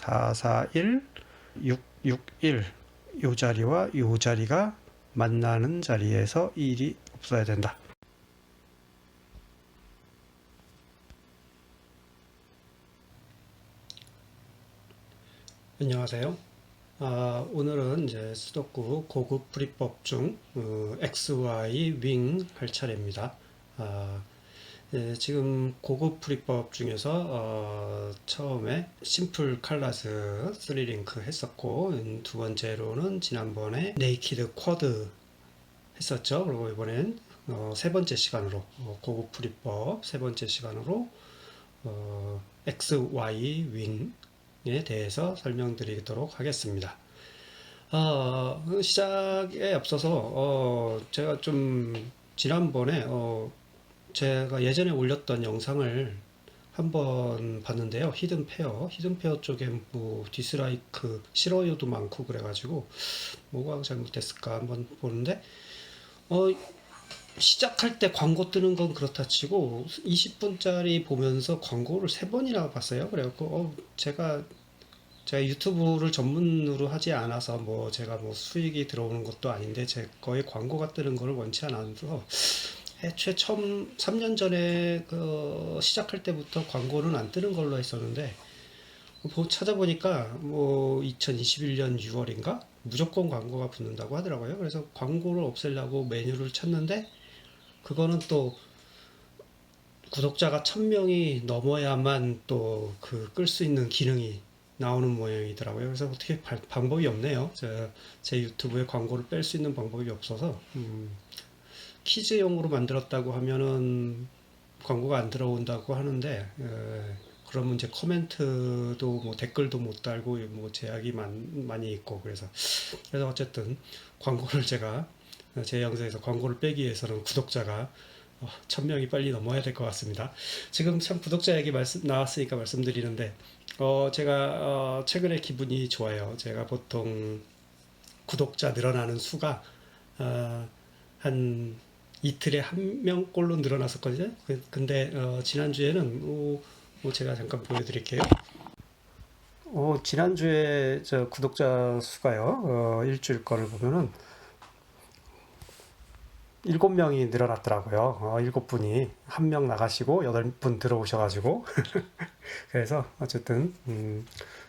441 661 요 자리와 요 자리가 만나는 자리에서 1이 없어야 된다. 안녕하세요. 오늘은 이제 수도쿠 고급 풀이법 중 XY 윙 할 차례입니다. 지금 고급 풀이법 중에서 처음에 심플 칼라스 3링크 했었고, 두 번째로는 지난번에 네이키드 쿼드 했었죠. 그리고 이번엔 세 번째 시간으로 고급 풀이법 세 번째 시간으로 XY 윙에 대해서 설명드리도록 하겠습니다. 시작에 앞서서 제가 좀 지난번에 제가 예전에 올렸던 영상을 한번 봤는데요. 히든 페어 쪽에 뭐 디스라이크 싫어요도 많고 그래가지고 뭐가 잘못됐을까 한번 보는데 시작할 때 광고 뜨는 건 그렇다 치고 20분짜리 보면서 광고를 3번이나 봤어요. 그래갖고 제가 유튜브를 전문으로 하지 않아서 뭐 제가 뭐 수익이 들어오는 것도 아닌데 제 거의 광고가 뜨는 거를 원치 않아서 애초에 처음 3년 전에 시작할 때부터 광고는 안 뜨는 걸로 했었는데 찾아보니까 뭐 2021년 6월인가 무조건 광고가 붙는다고 하더라고요. 그래서 광고를 없애려고 메뉴를 찾는데 그거는 또 구독자가 1000명이 넘어야만 또 끌 수 있는 기능이 나오는 모양이더라고요. 그래서 어떻게 방법이 없네요. 제 유튜브에 광고를 뺄 수 있는 방법이 없어서 퀴즈용으로 만들었다고 하면은 광고가 안 들어온다고 하는데 그러면 이제 코멘트도 뭐 댓글도 못 달고 뭐 제약이 많이 있고 그래서 어쨌든 광고를 제가 제 영상에서 광고를 빼기 위해서는 구독자가 1000명이 빨리 넘어야 될 것 같습니다. 지금 참 구독자 얘기 나왔으니까 말씀드리는데 제가 최근에 기분이 좋아요. 제가 보통 구독자 늘어나는 수가 한 이틀에 1명꼴로 늘어났었거든요. 근데 지난주에는 제가 잠깐 보여드릴게요. 지난주에 저 구독자 수가요. 일주일 거를 보면은 7명이 늘어났더라고요. 7분이 1명 나가시고 8분 들어오셔가지고 그래서 어쨌든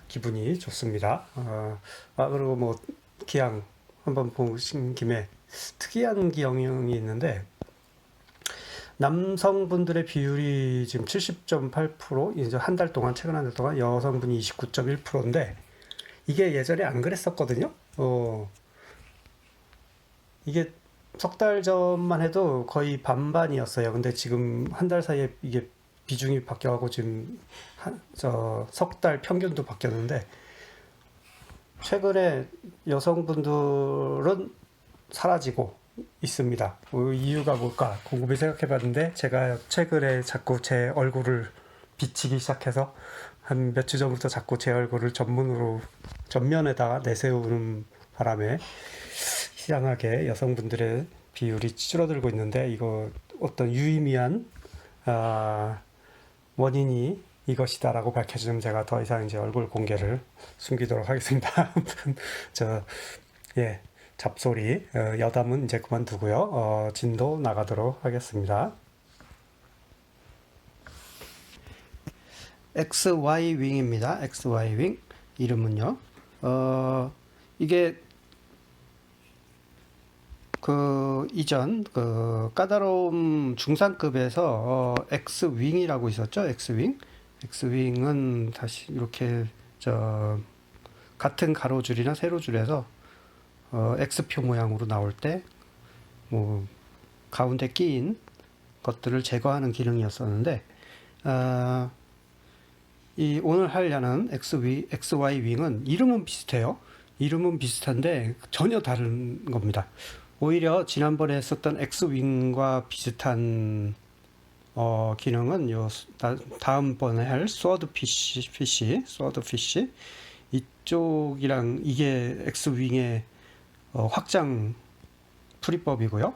기분이 좋습니다. 그리고 뭐 기왕 한번 보신 김에 특이한 기형이 있는데 남성분들의 비율이 지금 70.8%, 이제 최근 한 달 동안 여성분이 29.1%인데 이게 예전에 안 그랬었거든요. 이게 석 달 전만 해도 거의 반반이었어요. 근데 지금 한 달 사이에 이게 비중이 바뀌어가고 지금 석 달 평균도 바뀌었는데 최근에 여성분들은 사라지고 있습니다. 이유가 뭘까 궁금히 생각해봤는데 제가 최근에 자꾸 제 얼굴을 비치기 시작해서 한 몇 주 전부터 자꾸 제 얼굴을 전면에다가 내세우는 바람에 이상하게 여성분들의 비율이 줄어들고 있는데 이거 어떤 유의미한 원인이 이것이다라고 밝혀주면 제가 더 이상 이제 얼굴 공개를 숨기도록 하겠습니다. 아무튼 잡소리 여담은 이제 그만두고요. 진도 나가도록 하겠습니다. XY 윙입니다. XY 윙 이름은요. 이게 이전 까다로움 중상급에서 X윙이라고 있었죠. X윙은 다시 이렇게 같은 가로줄이나 세로줄에서 X표 모양으로 나올 때 뭐 가운데 끼인 것들을 제거하는 기능이었었는데 이 오늘 하려는 XY 윙은 이름은 비슷해요. 이름은 비슷한데 전혀 다른 겁니다. 오히려 지난번에 했었던 X윙과 비슷한 기능은 다음번에 할 스워드피쉬 이쪽이랑 이게 X윙의 확장 풀이법이고요.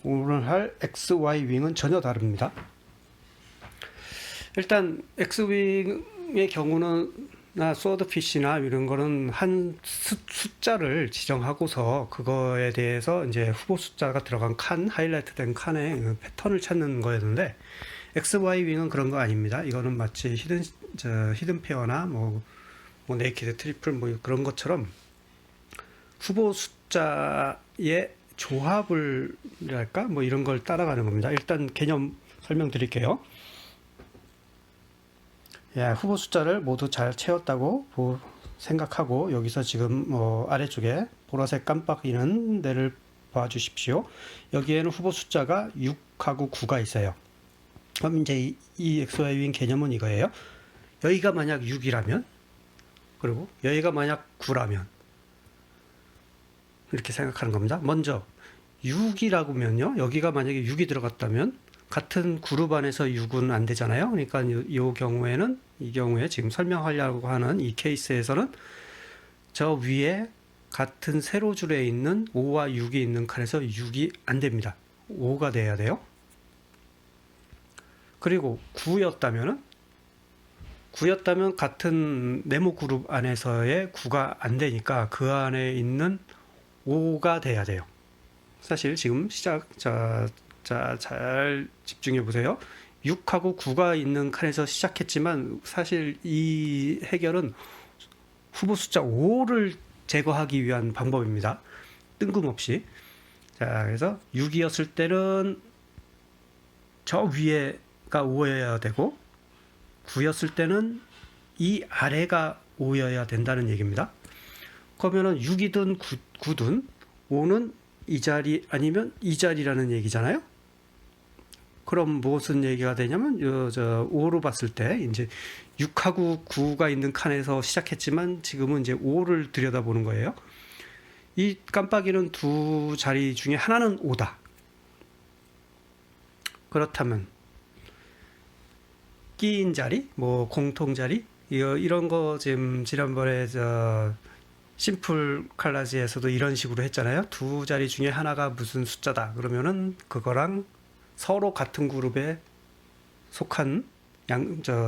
오늘 할 XY 윙은 전혀 다릅니다. 일단 X윙의 경우는 소드피쉬나 이런 거는 한 숫자를 지정하고서 그거에 대해서 이제 후보 숫자가 들어간 칸, 하이라이트 된 칸의 그 패턴을 찾는 거였는데, XY 윙은 그런 거 아닙니다. 이거는 마치 히든 페어나 네이키드 트리플 그런 것처럼 후보 숫자의 조합을 할까? 이런 걸 따라가는 겁니다. 일단 개념 설명드릴게요. 예, 후보 숫자를 모두 잘 채웠다고 생각하고 여기서 지금 아래쪽에 보라색 깜빡이는 데를 봐주십시오. 여기에는 후보 숫자가 6하고 9가 있어요. 그럼 이제 이 XY 윙 개념은 이거예요. 여기가 만약 6이라면, 그리고 여기가 만약 9라면 이렇게 생각하는 겁니다. 먼저 6이라고면요, 여기가 만약에 6이 들어갔다면 같은 그룹 안에서 6은 안 되잖아요. 그러니까 이 경우에 지금 설명하려고 하는 이 케이스에서는 저 위에 같은 세로줄에 있는 5와 6이 있는 칸에서 6이 안 됩니다. 5가 돼야 돼요. 그리고 9였다면 같은 네모 그룹 안에서의 9가 안 되니까 그 안에 있는 5가 돼야 돼요. 사실 지금 잘 집중해 보세요. 6하고 9가 있는 칸에서 시작했지만 사실 이 해결은 후보 숫자 5를 제거하기 위한 방법입니다. 뜬금없이. 자, 그래서 6이었을 때는 저 위에가 5여야 되고, 9였을 때는 이 아래가 5여야 된다는 얘기입니다. 그러면은 6이든 9든 5는 이 자리 아니면 이 자리라는 얘기잖아요. 그럼 무슨 얘기가 되냐면 5로 봤을 때 이제 6하고 9가 있는 칸에서 시작했지만 지금은 이제 5를 들여다보는 거예요. 이 깜빡이는 두 자리 중에 하나는 5다. 그렇다면 끼인 자리, 공통 자리, 이런 거 지금 지난번에 심플 칼라지에서도 이런 식으로 했잖아요. 두 자리 중에 하나가 무슨 숫자다. 그러면은 그거랑 서로 같은 그룹에 속한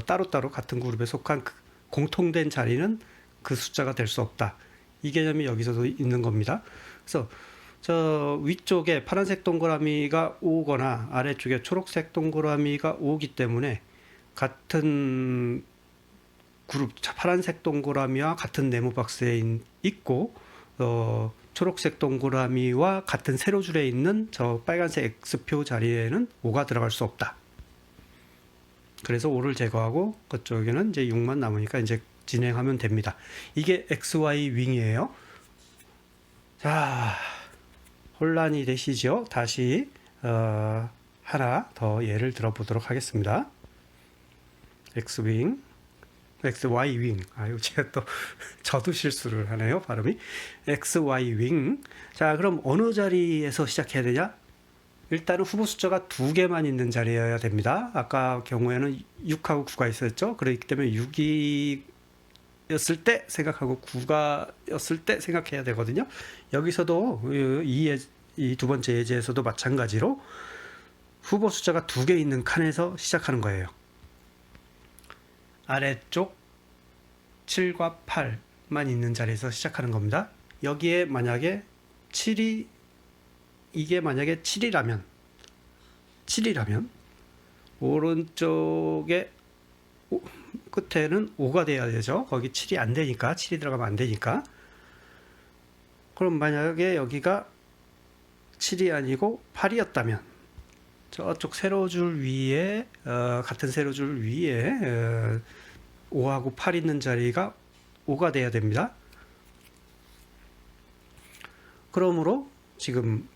따로따로 같은 그룹에 속한 공통된 자리는 그 숫자가 될 수 없다. 이 개념이 여기서도 있는 겁니다. 그래서 저 위쪽에 파란색 동그라미가 5거나 아래쪽에 초록색 동그라미가 5기 때문에 같은 그룹 파란색 동그라미와 같은 네모 박스에 있고 초록색 동그라미와 같은 세로줄에 있는 저 빨간색 X표 자리에는 5가 들어갈 수 없다. 그래서 5를 제거하고 그쪽에는 이제 6만 남으니까 이제 진행하면 됩니다. 이게 XY 윙이에요. 자, 혼란이 되시죠? 다시 하나 더 예를 들어보도록 하겠습니다. X윙, XY윙. 아유, 제가 또 저도 실수를 하네요, 발음이. XY윙. 자, 그럼 어느 자리에서 시작해야 되냐? 일단은 후보 숫자가 2개만 있는 자리여야 됩니다. 아까 경우에는 6하고 9가 있었죠. 그렇기 때문에 6이었을 때 생각하고 9가였을 때 생각해야 되거든요. 여기서도 이 두 번째 예제에서도 마찬가지로 후보 숫자가 2개 있는 칸에서 시작하는 거예요. 아래쪽 7과 8만 있는 자리에서 시작하는 겁니다. 여기에 만약에 7이 이게 만약에 7이라면 오른쪽에 끝에는 5가 돼야 되죠. 거기 7이 안 되니까, 7이 들어가면 안 되니까. 그럼 만약에 여기가 7이 아니고 8이었다면 저쪽 세로줄 위에 같은 세로줄 위에 5하고 8 있는 자리가 5가 돼야 됩니다. 그러므로 지금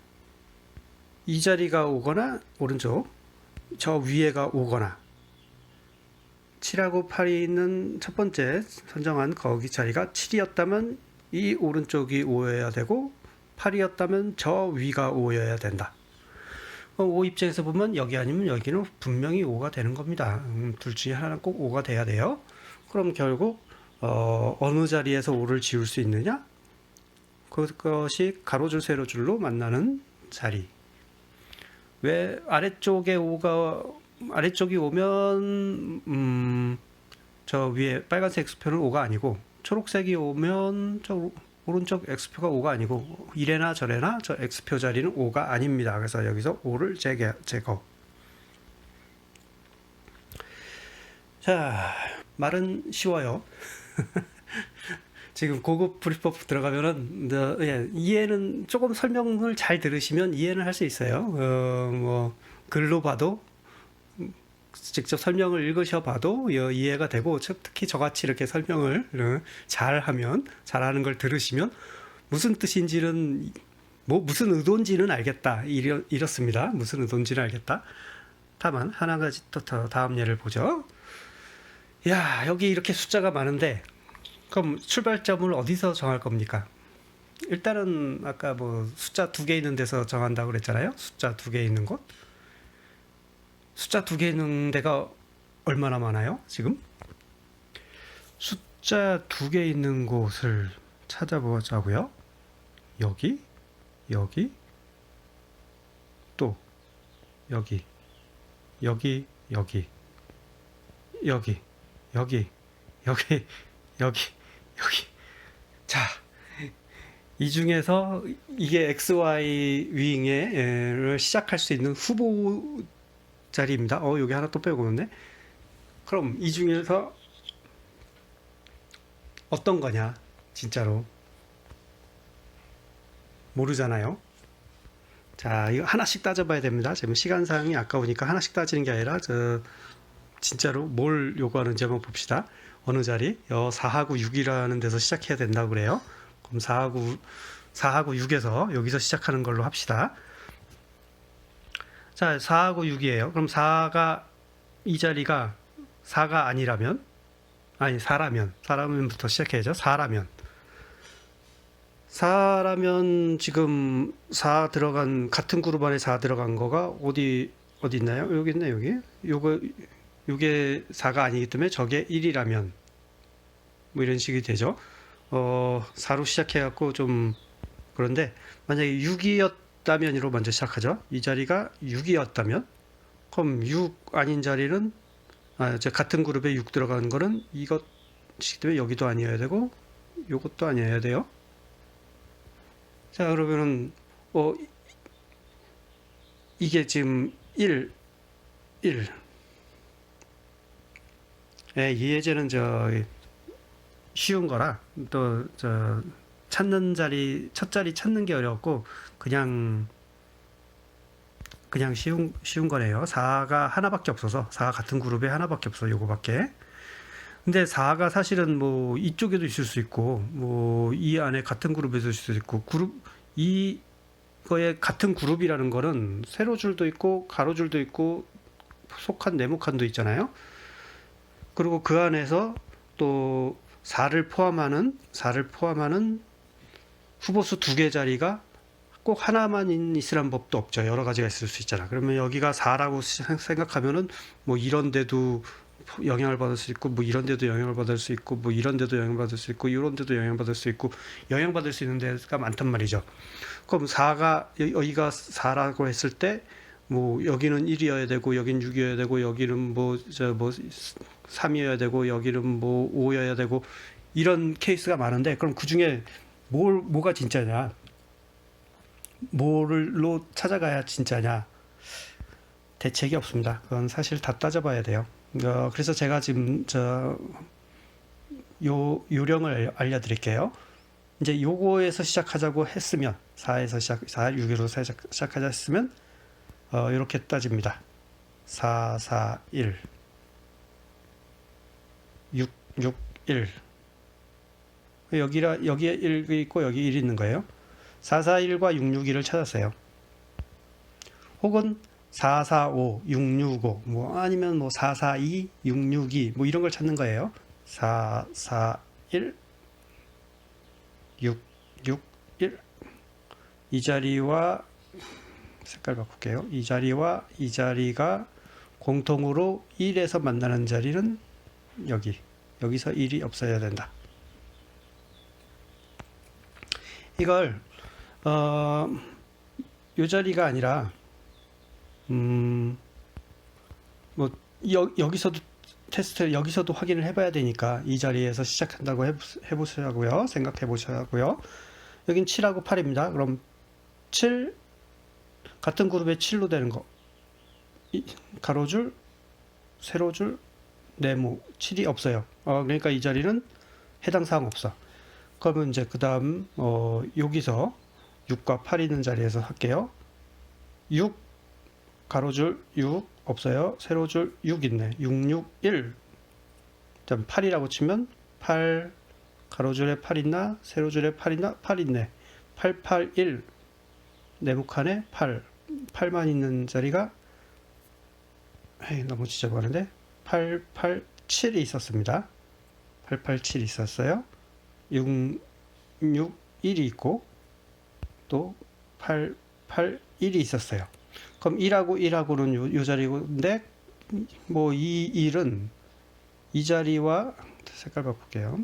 이 자리가 오거나 오른쪽 저 위에가 오거나 7하고 8이 있는 첫 번째 선정한 거기 자리가 7이었다면 이 오른쪽이 5여야 되고 8이었다면 저 위가 5여야 된다. 5 입장에서 보면 여기 아니면 여기는 분명히 5가 되는 겁니다. 둘 중에 하나는 꼭 5가 돼야 돼요. 그럼 결국 어느 자리에서 5를 지울 수 있느냐? 그것이 가로줄 세로줄로 만나는 자리. 왜 아래쪽이 오면 저 위에 빨간색 X표는 5가 아니고 초록색이 오면 저 오른쪽 X표가 5가 아니고 이래나 저래나 저 X표 자리는 5가 아닙니다. 그래서 여기서 5를 제거. 자, 말은 쉬워요. 지금 고급 브리법 들어가면은 예, 이해는 조금 설명을 잘 들으시면 이해는 할 수 있어요. 뭐 글로 봐도 직접 설명을 읽으셔 봐도 이해가 되고 특히 저같이 이렇게 설명을 잘하는 걸 들으시면 무슨 뜻인지는 무슨 의도인지는 알겠다 이렇습니다. 무슨 의도인지는 알겠다. 다만 하나 가지 또 다음 예를 보죠. 야, 여기 이렇게 숫자가 많은데 그럼 출발점을 어디서 정할 겁니까? 일단은 아까 뭐 숫자 2개 있는 데서 정한다고 그랬잖아요. 숫자 2개 있는 곳. 숫자 2개 있는 데가 얼마나 많아요? 지금? 숫자 2개 있는 곳을 찾아보자고요. 여기, 또 여기, 여기, 여기, 여기, 여기, 여기, 여기. 자, 이 중에서 이게 XY 윙을 시작할 수 있는 후보 자리입니다. 여기 하나 또 빼고 오는데. 그럼 이 중에서 어떤 거냐? 진짜로 모르잖아요. 자, 이거 하나씩 따져봐야 됩니다. 지금 시간상이 아까우니까 하나씩 따지는 게 아니라 진짜로 뭘 요구하는지 한번 봅시다. 어느 자리? 4하고 6이라는 데서 시작해야 된다고 그래요. 그럼 4하고 6에서 여기서 시작하는 걸로 합시다. 자, 4하고 6이에요. 그럼 4가 이 자리가 4가 아니라면 4라면부터 시작해야죠. 4라면 지금 4 들어간 같은 그룹 안에 4 들어간 거가 어디 있나요? 여기 있네. 여기. 요게 4가 아니기 때문에 저게 1이라면 뭐 이런 식이 되죠. 4로 시작해갖고 좀 그런데 만약에 6이었다면으로 먼저 시작하죠. 이 자리가 6이었다면 그럼 6 아닌 자리는 같은 그룹에 6 들어가는 거는 이것이기 때문에 여기도 아니어야 되고 요것도 아니어야 돼요. 자, 그러면은 이게 지금 1 예, 이 예제는 쉬운 거라 또 찾는 자리 첫 자리 찾는 게 어렵고 그냥 쉬운 거네요. 4가 하나밖에 없어서 4가 같은 그룹에 하나밖에 없어 요거밖에. 근데 4가 사실은 뭐 이쪽에도 있을 수 있고 뭐 이 안에 같은 그룹에도 있을 수 있고 이거에 같은 그룹이라는 거는 세로줄도 있고 가로줄도 있고 속한 네모칸도 있잖아요. 그리고 그 안에서 또 4를 포함하는 후보수 2개 자리가 꼭 하나만 있으란 법도 없죠. 여러 가지가 있을 수 있잖아. 그러면 여기가 4라고 생각하면은 뭐 이런 데도 영향을 받을 수 있고 뭐 이런 데도 영향을 받을 수 있고 뭐 이런 데도 영향을 받을 수 있고 이런 데도 영향을 받을 수 있고 영향받을 수 있는 데가 많단 말이죠. 그럼 4가 여기가 4라고 했을 때 뭐 여기는 1이어야 되고 여긴 6이어야 되고 여기는 뭐 3이어야 되고 여기는 뭐 5여야 되고 이런 케이스가 많은데 그럼 그 중에 뭐가 진짜냐? 뭐로 찾아가야 진짜냐? 대책이 없습니다. 그건 사실 다 따져봐야 돼요. 그래서 제가 지금 요령을 알려드릴게요. 이제 요거에서 시작하자고 했으면 4, 6으로 시작하자 했으면 이렇게 따집니다. 4, 4, 1 6, 6, 1 여기에 1 있고 여기 1 있는 거예요. 4, 4, 1과 6, 6, 1을 찾았어요. 혹은 4, 4, 5, 6, 6, 5 뭐 아니면 뭐 4, 4, 2, 6, 6, 2 뭐 이런 걸 찾는 거예요. 4, 4, 1 6, 6, 1 이 자리와 색깔 바꿀게요. 이 자리와 이 자리가 공통으로 1에서 만나는 자리는 여기서 1이 없어야 된다. 이걸 요 자리가 아니라 뭐 여기서도 테스트 여기서도 확인을 해봐야 되니까 이 자리에서 시작한다고 해보시라고요. 생각해 보시라고요. 여긴 7하고 8입니다. 그럼 7 같은 그룹에 7로 되는 거 가로줄 세로줄 네모 7이 없어요. 그러니까 이 자리는 해당 사항 없어. 그러면 이제 그 다음 여기서 6과 8 있는 자리에서 할게요. 6 가로줄 6 없어요. 세로줄 6 있네. 6, 6, 1. 8이라고 치면 8 가로줄에 8 있나? 세로줄에 8 있나? 8 있네. 8, 8, 1. 네모칸에 8. 8만 있는 자리가 너무 지저분한데 8, 8, 7이 있었습니다. 8, 8, 7이 있었어요. 6, 6, 1이 있고 또 8, 8, 1이 있었어요. 그럼 1하고 1하고는 요 자리인데 뭐 이 1은 이 자리와 색깔 바꿀게요.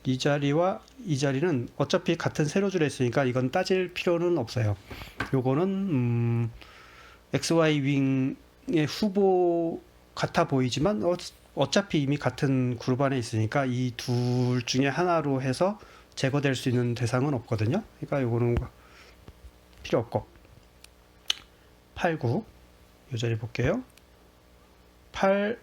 이 자리와 이 자리는 어차피 같은 세로줄에 있으니까 이건 따질 필요는 없어요. 요거는 XY 윙의 후보 같아 보이지만 어차피 이미 같은 그룹 안에 있으니까 이 둘 중에 하나로 해서 제거될 수 있는 대상은 없거든요. 그러니까 요거는 필요 없고 8, 9 이 자리 볼게요. 8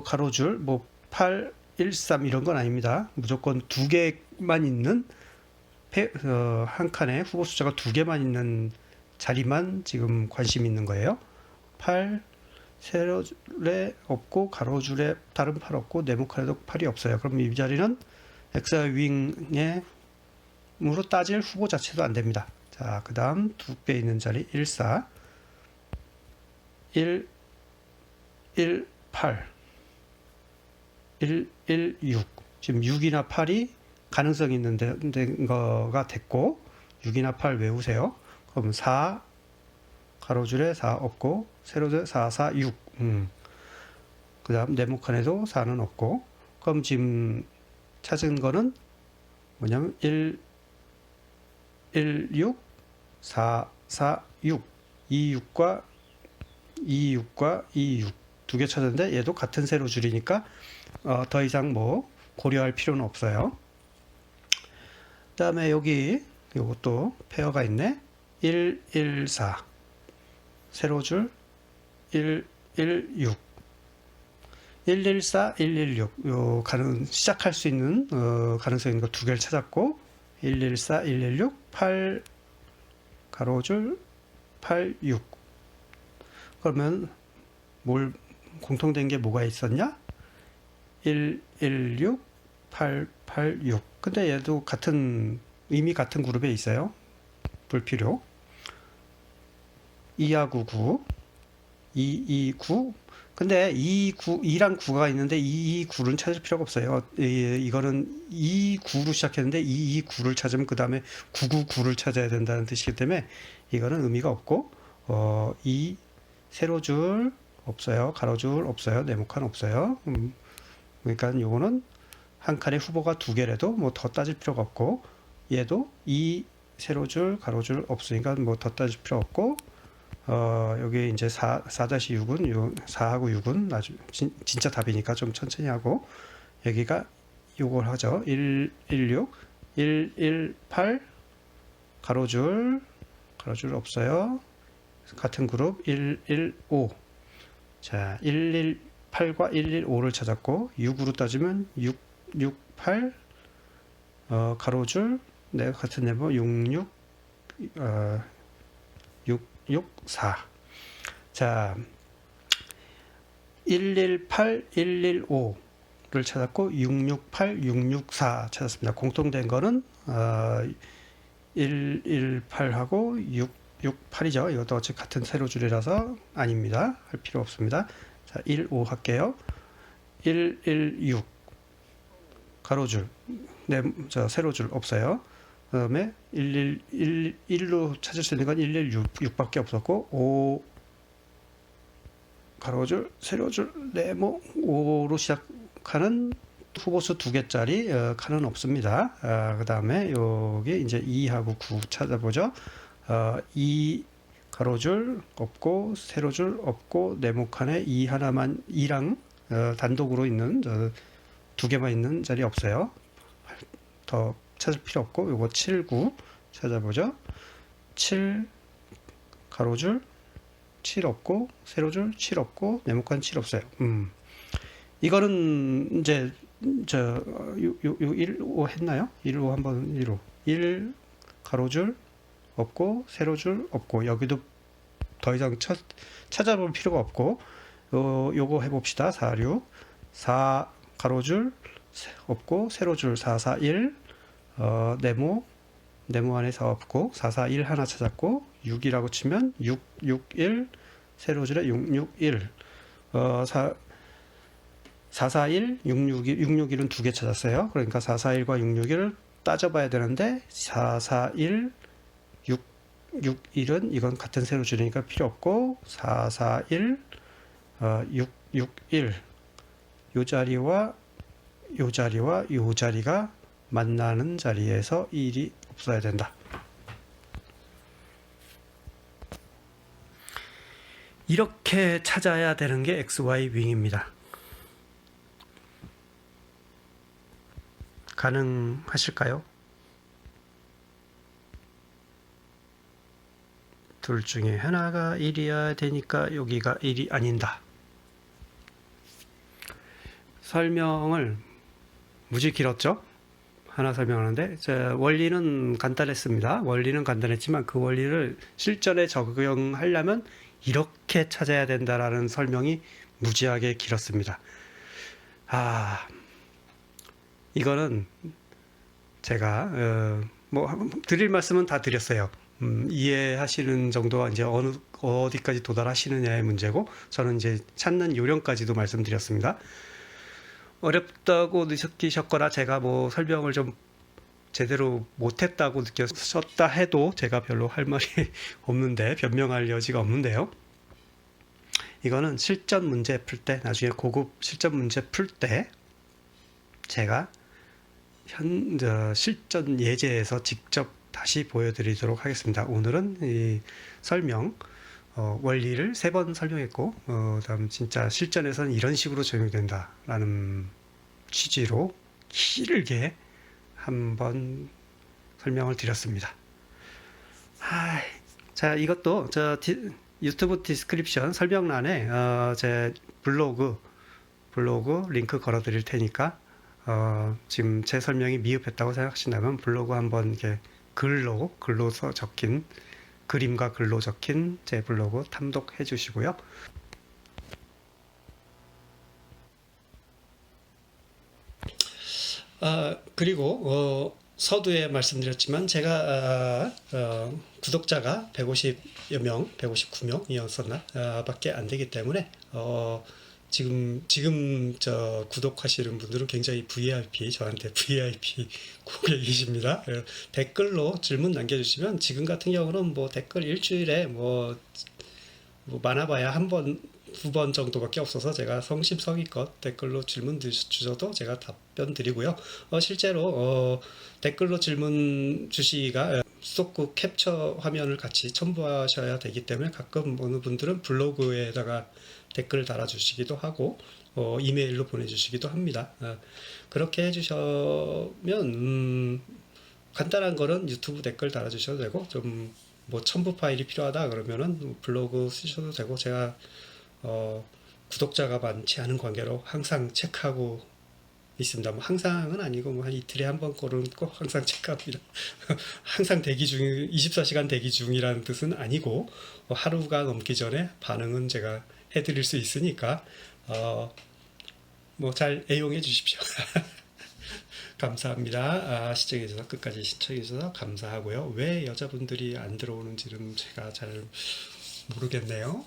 가로줄 뭐 8, 1, 3 이런 건 아닙니다. 무조건 두 개만 있는 한 칸에 후보 숫자가 두 개만 있는 자리만 지금 관심 있는 거예요. 8 세로줄에 없고 가로줄에 다른 8 없고 네모칸에도 8이 없어요. 그럼 이 자리는 XY 윙의 으로 따질 후보 자체도 안 됩니다. 자, 그 다음 두 개 있는 자리 1, 4 1, 1, 8 1, 1, 6 지금 6이나 8이 가능성 있는 거가 됐고 6이나 8 외우세요. 그럼 4 가로줄에 4 없고 세로줄 4, 4, 6 그 다음 네모칸에도 4는 없고 그럼 지금 찾은 거는 뭐냐면 1, 1, 6 4, 4, 6 2, 6과 2, 6과 2, 6 두 개 찾았는데 얘도 같은 세로줄이니까 더 이상 뭐 고려할 필요는 없어요. 그 다음에 여기 요것도 페어가 있네. 1, 1, 4 세로줄 1, 1, 6 1, 1, 4, 1, 1, 6 요 시작할 수 있는 가능성 있는 거 두 개를 찾았고 1, 1, 4, 1, 1, 6 8 가로줄 8, 6 그러면 공통된 게 뭐가 있었냐? 1, 1, 6 8, 8, 6 근데 얘도 이미 같은 그룹에 있어요. 불필요. 2하고 9 2, 2, 9 근데 2랑 9가 있는데 2, 2, 9는 찾을 필요가 없어요. 이거는 2, 9로 시작했는데 2, 2, 9를 찾으면 그 다음에 9, 9, 9를 찾아야 된다는 뜻이기 때문에 이거는 의미가 없고 이 세로줄 없어요. 가로줄 없어요. 네모칸 없어요. 그러니까 요거는 한 칸의 후보가 두 개라도 뭐 더 따질 필요가 없고 얘도 이 세로줄 가로줄 없으니까 뭐 더 따질 필요 없고 여기 이제 4-6은 4하고 6은 진짜 답이니까 좀 천천히 하고 여기가 요걸 하죠. 1, 1, 6 1, 1, 8 가로줄 없어요. 같은 그룹 1, 1, 5 자, 1, 1, 8과 1, 1, 5를 찾았고 6으로 따지면 6, 6, 8 가로줄 같은 네모 6, 6 6, 6, 4 자, 118, 115를 찾았고 668, 664 찾았습니다. 공통된 거는 118하고 668이죠. 이것도 어차피 같은 세로줄이라서 아닙니다. 할 필요 없습니다. 자, 15 할게요. 116 가로줄 세로줄 없어요. 그 다음에 1로 찾을 수 있는 건 116밖에 없었고 5 가로줄 세로줄 네모 5로 시작하는 후보수 두 개짜리 칸은 없습니다. 그 다음에 여기 이제 2하고 9 찾아보죠. 2 가로줄 없고 세로줄 없고 네모칸에 2 하나만 2랑 단독으로 있는 두 개만 있는 자리 없어요. 더 찾을 필요 없고 요거 7, 9 찾아보죠. 7 가로줄 7 없고 세로줄 7 없고 네모칸 7 없어요. 이거는 이제 저 1, 5 했나요? 1, 5 한번 1, 5 1 가로줄 없고 세로줄 없고 여기도 더 이상 찾아볼 필요가 없고 요거 해봅시다. 4, 6 4 가로줄 없고 세로줄 4, 4, 1 네모 안에 4 없고 4, 4, 1 하나 찾았고 6이라고 치면 6, 6, 1 세로줄에 6, 6, 1 4, 4, 1 6, 6, 1 6, 6, 1은 두 개 찾았어요. 그러니까 4, 4, 1과 6, 6, 1을 따져봐야 되는데 4, 4, 1 6, 6, 1은 이건 같은 세로줄이니까 필요 없고 4, 4, 1 6, 6, 1 요 자리와 요 자리와 요 자리가 만나는 자리에서 1이 없어야 된다. 이렇게 찾아야 되는 게 XY 윙입니다. 가능하실까요? 둘 중에 하나가 1이어야 되니까 여기가 1이 아닌다. 설명을 무지 길었죠? 하나 설명하는데 원리는 간단했습니다. 원리는 간단했지만 그 원리를 실전에 적용하려면 이렇게 찾아야 된다라는 설명이 무지하게 길었습니다. 이거는 제가 뭐 드릴 말씀은 다 드렸어요. 이해하시는 정도가 이제 어디까지 도달하시느냐의 문제고 저는 이제 찾는 요령까지도 말씀드렸습니다. 어렵다고 느끼셨거나 제가 뭐 설명을 좀 제대로 못했다고 느꼈었다 해도 제가 별로 할 말이 없는데 변명할 여지가 없는데요. 이거는 실전 문제 풀 때 나중에 고급 실전 문제 풀 때 제가 실전 예제에서 직접 다시 보여드리도록 하겠습니다. 오늘은 이 설명 원리를 3번 설명했고 다음 진짜 실전에서는 이런 식으로 적용된다라는 취지로 길게 한번 설명을 드렸습니다. 자, 이것도 유튜브 디스크립션 설명란에 제 블로그 링크 걸어 드릴 테니까 지금 제 설명이 미흡했다고 생각하신다면 블로그 한번 이렇게 글로 적힌 그림과 글로 적힌 제 블로그 탐독해 주시고요. 그리고 서두에 말씀드렸지만 제가 구독자가 150여 명, 159명이었었나 밖에 안 되기 때문에 지금 구독하시는 분들은 굉장히 VIP, 저한테 VIP 고객이십니다. 댓글로 질문 남겨주시면 지금 같은 경우는 뭐 댓글 일주일에 뭐 많아봐야 한 번, 2번 정도밖에 없어서 제가 성심성의껏 댓글로 질문 주셔도 제가 답변 드리고요. 실제로 댓글로 질문 주시기가 수도크 캡처 화면을 같이 첨부하셔야 되기 때문에 가끔 어느 분들은 블로그에다가 댓글 달아주시기도 하고 이메일로 보내주시기도 합니다. 그렇게 해주시면 간단한 거는 유튜브 댓글 달아주셔도 되고 좀 뭐 첨부 파일이 필요하다 그러면은 블로그 쓰셔도 되고 제가 구독자가 많지 않은 관계로 항상 체크하고 있습니다. 뭐 항상은 아니고 뭐 한 이틀에 한 번 거는 꼭 항상 체크합니다. 항상 대기 중 24시간 대기 중이라는 뜻은 아니고 하루가 넘기 전에 반응은 제가 해드릴 수 있으니까 뭐 잘 애용해 주십시오. 감사합니다. 시청해주셔서 끝까지 시청해주셔서 감사하고요. 왜 여자분들이 안 들어오는지는 제가 잘 모르겠네요.